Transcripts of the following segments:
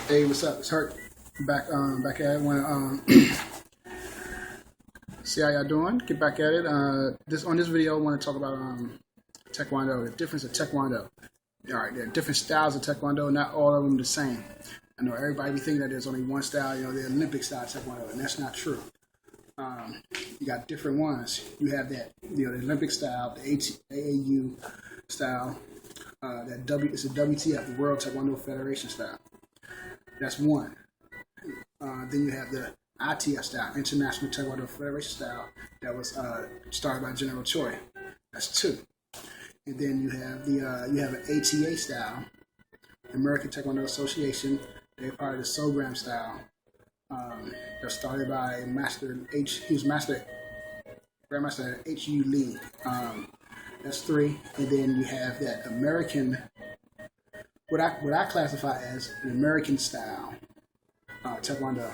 Hey, what's up? It's Hurt. Back at it. Want see how y'all doing? Get back at it. This video, I want to talk about Taekwondo. The difference of Taekwondo. All right, there are different styles of Taekwondo. Not all of them the same. I know everybody be thinking that there's only one style. The Olympic style of Taekwondo, and that's not true. You got different ones. You have that, the Olympic style, the AAU style. It's a WTF, the World Taekwondo Federation style. That's one. Then you have the ITF style, International Taekwondo Federation style, that was started by General Choi. That's two. And then you have an ATA style, American Taekwondo Association. They're part of the Songahm style. They're started by Grandmaster H.U. Lee. That's three. And then you have that American, what I classify as an American style Taekwondo.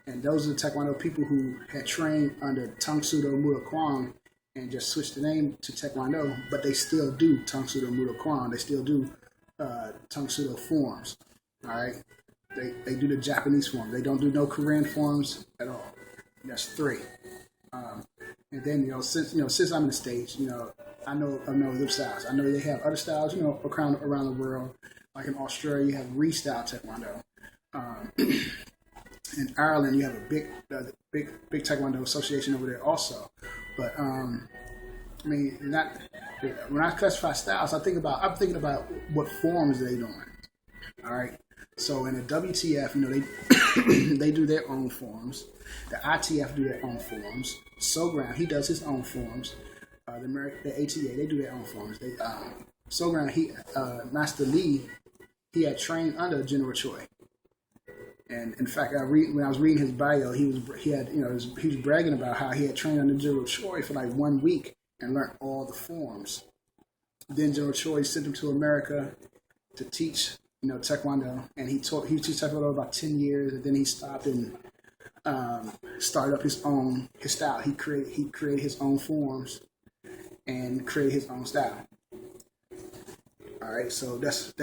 And those are the Taekwondo people who had trained under Tangsoodo Muda Kwang and just switched the name to Taekwondo, but they still do Tangsoodo Muda Kwang. They still do Tangsoodo forms. All right? They do the Japanese form. They don't do no Korean forms at all. That's three. And then, since I'm in the States, I know them styles. I know they have other styles, around the world. Like in Australia, you have Re-style Taekwondo. In Ireland, you have a big Taekwondo association over there also. But when I classify styles, I'm thinking about what forms they're doing. All right. So in the WTF, they do their own forms. The ITF do their own forms. Songahm, he does his own forms. The ATA, they do their own forms. Songahm, Master Lee, he had trained under General Choi. And in fact, when I was reading his bio, he was bragging about how he had trained under General Choi for like 1 week and learned all the forms. Then General Choi sent him to America to teach, Taekwondo, and he taught Taekwondo about 10 years, and then he stopped and started up his style. He created his own forms and created his own style. All right, so that's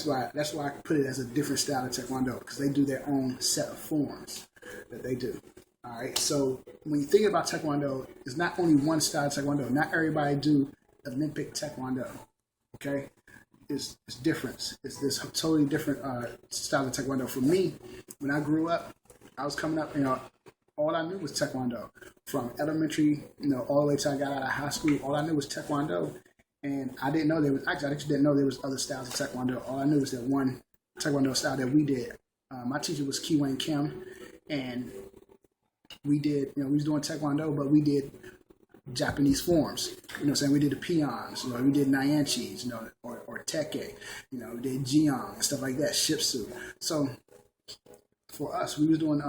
why I put it as a different style of Taekwondo, because they do their own set of forms that they do. All right, so when you think about Taekwondo, it's not only one style of Taekwondo. Not everybody do Olympic Taekwondo. Okay, it's different. It's this totally different style of Taekwondo. For me, when I grew up, I was coming up. All I knew was Taekwondo. From elementary, all the way till I got out of high school, all I knew was Taekwondo. And I didn't know I actually didn't know there was other styles of Taekwondo. All I knew was that one Taekwondo style that we did. My teacher was Kiwan Kim, and we did, we was doing Taekwondo, but we did Japanese forms. We did the peons, we did Nyanchis, or Teke, we did Jiang and stuff like that, Shipsu. So for us, we was doing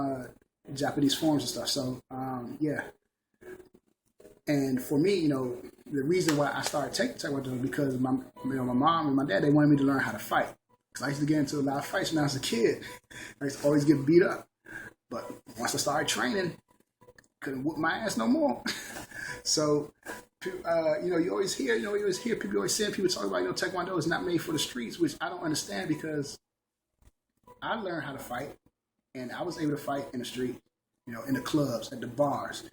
Japanese forms and stuff. So yeah. And for me, the reason why I started taking Taekwondo because my mom and my dad, they wanted me to learn how to fight. Because I used to get into a lot of fights when I was a kid. I used to always get beat up. But once I started training, couldn't whoop my ass no more. So, you always hear people always saying, people talk about, Taekwondo is not made for the streets, which I don't understand, because I learned how to fight, and I was able to fight in the street. In the clubs, at the bars,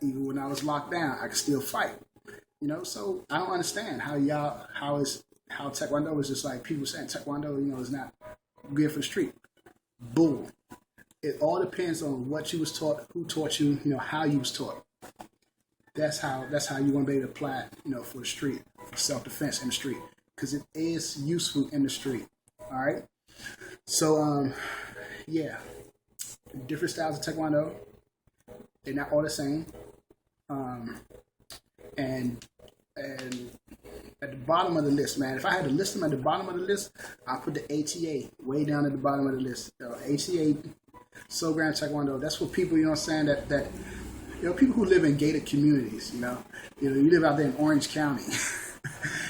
even when I was locked down, I could still fight. So I don't understand how Taekwondo is just like people saying Taekwondo, is not good for the street. Bull. It all depends on what you was taught, who taught you, how you was taught. That's how you want to be able to apply it, for the street, for self-defense in the street, because it is useful in the street. All right. So yeah. Different styles of Taekwondo. They're not all the same. And at the bottom of the list, man, if I had to list them at the bottom of the list, I'll put the ATA way down at the bottom of the list. ATA, Songahm Taekwondo. That's for people, that people who live in gated communities. You live out there in Orange County.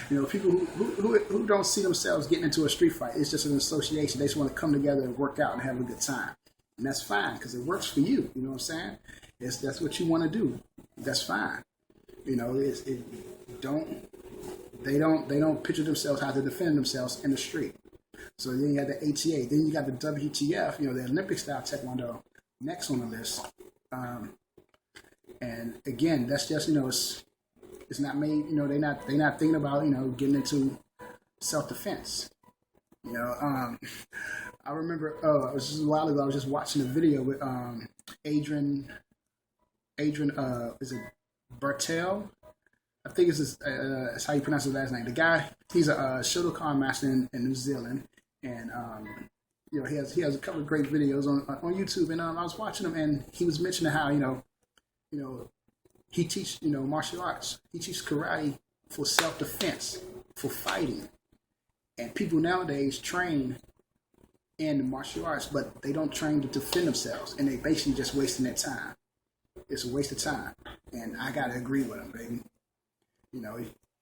People who don't see themselves getting into a street fight. It's just an association. They just want to come together and work out and have a good time. And that's fine, because it works for you. You know what I'm saying? That's what you want to do. That's fine. They don't picture themselves how to defend themselves in the street. So then you got the ATA, then you got the WTF, the Olympic style Taekwondo next on the list. And again, that's just, it's not made, they're not thinking about, getting into self-defense. I remember, it was just a while ago, I was just watching a video with Adrian, is it Bertel? I think it's how you pronounce his last name. The guy, he's a Shotokan master in New Zealand, and he has a couple of great videos on YouTube. And I was watching him, and he was mentioning how he teaches martial arts. He teaches karate for self-defense, for fighting, and people nowadays train in martial arts, but they don't train to defend themselves, and they basically just wasting their time. It's a waste of time, and I gotta agree with him, baby.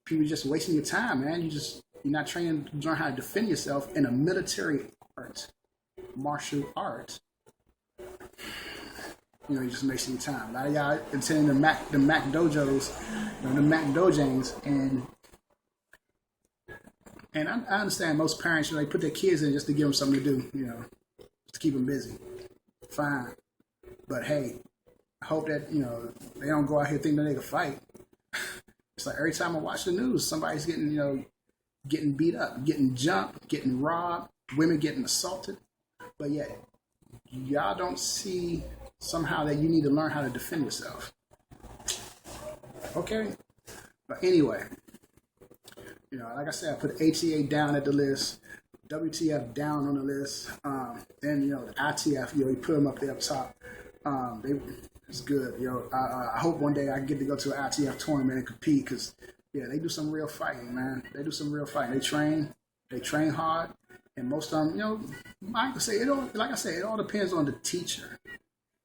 People just wasting your time, man. You're not training to learn how to defend yourself in a military art, martial art. You're just wasting your time. A lot of y'all attending the Mac dojos, the Mac dojans, and I understand most parents, they put their kids in just to give them something to do, just to keep them busy. Fine, but hey, I hope that they don't go out here thinking that they can fight. It's like every time I watch the news, somebody's getting, getting beat up, getting jumped, getting robbed, women getting assaulted. But yet, y'all don't see somehow that you need to learn how to defend yourself. Okay? But anyway, like I said, I put ATA down at the list, WTF down on the list, then, the ITF, you put them up there up top. It's good, I hope one day I get to go to an ITF tournament and compete, because, they do some real fighting, man. They do some real fighting. They train hard, and most of them, I can say it all. Like I say, it all depends on the teacher.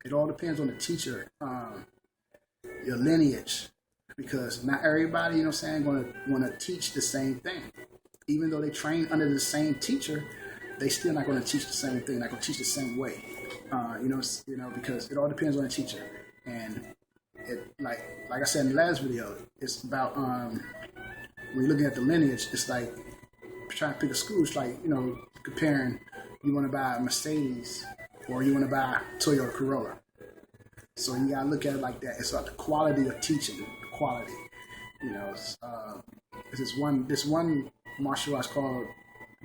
It all depends on the teacher, your lineage, because not everybody, going to want to teach the same thing. Even though they train under the same teacher, they still not going to teach the same thing. Not going to teach the same way. Because it all depends on the teacher, and it like I said in the last video, it's about when you're looking at the lineage, it's like trying to pick a school. It's like comparing, you want to buy a Mercedes or you want to buy a Toyota Corolla. So you gotta look at it like that. It's about the quality of teaching, the quality. It's this one martial arts called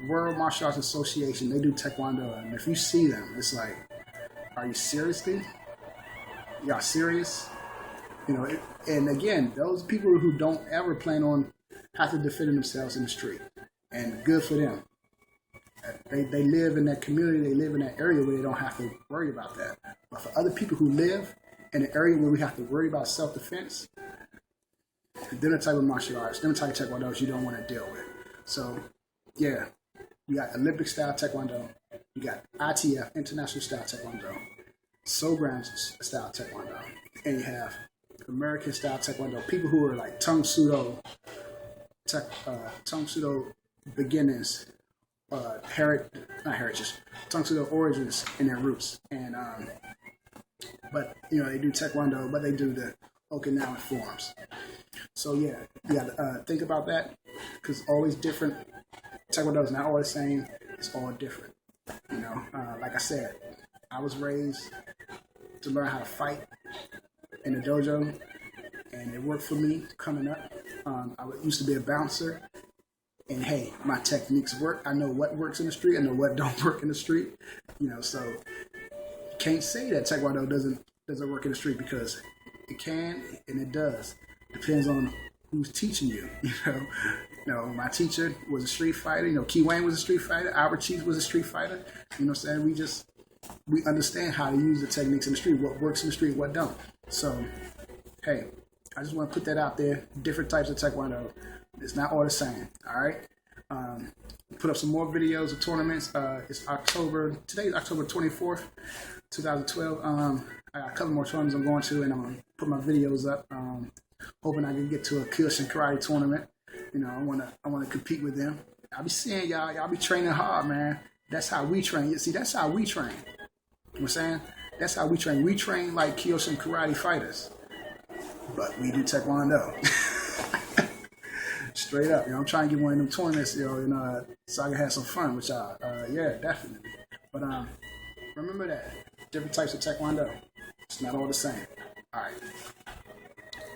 World Martial Arts Association. They do Taekwondo, and if you see them, it's like, are you seriously? Y'all serious? And again, those people who don't ever plan on have to defend themselves in the street, and good for them. They live in that community, they live in that area where they don't have to worry about that. But for other people who live in an area where we have to worry about self-defense, they're the type of martial arts, they're the type of Taekwondo you don't want to deal with. So, you got Olympic style Taekwondo, you got ITF, International style Taekwondo, Songahm style Taekwondo, and you have American style Taekwondo. People who are like Tangsoodo beginners, Tangsoodo origins and their roots. And but they do Taekwondo, but they do the Okinawan forms. So you gotta think about that, because always different. Taekwondo is not all the same. It's all different. Like I said, I was raised to learn how to fight in the dojo, and it worked for me coming up. I used to be a bouncer, and hey, my techniques work. I know what works in the street. I know what don't work in the street. So you can't say that Taekwondo doesn't work in the street, because it can and it does. Depends on who's teaching you. My teacher was a street fighter. Key Wayne was a street fighter. Albert Cheese was a street fighter. We understand how to use the techniques in the street, what works in the street, what don't. So, hey, I just want to put that out there. Different types of Taekwondo. It's not all the same. All right. Put up some more videos of tournaments. It's Today is October 24th, 2012. I got a couple more tournaments I'm going to, and I'm gonna put my videos up. Hoping I can get to a Kyokushin karate tournament. I wanna compete with them. I'll be seeing y'all. Y'all be training hard, man. That's how we train. You see, that's how we train. You know what I'm saying? That's how we train. We train like Kyokushin karate fighters, but we do Taekwondo. Straight up, I'm trying to get one of them tournaments, so I can have some fun with y'all. Yeah, definitely. But remember that different types of Taekwondo, it's not all the same. All right.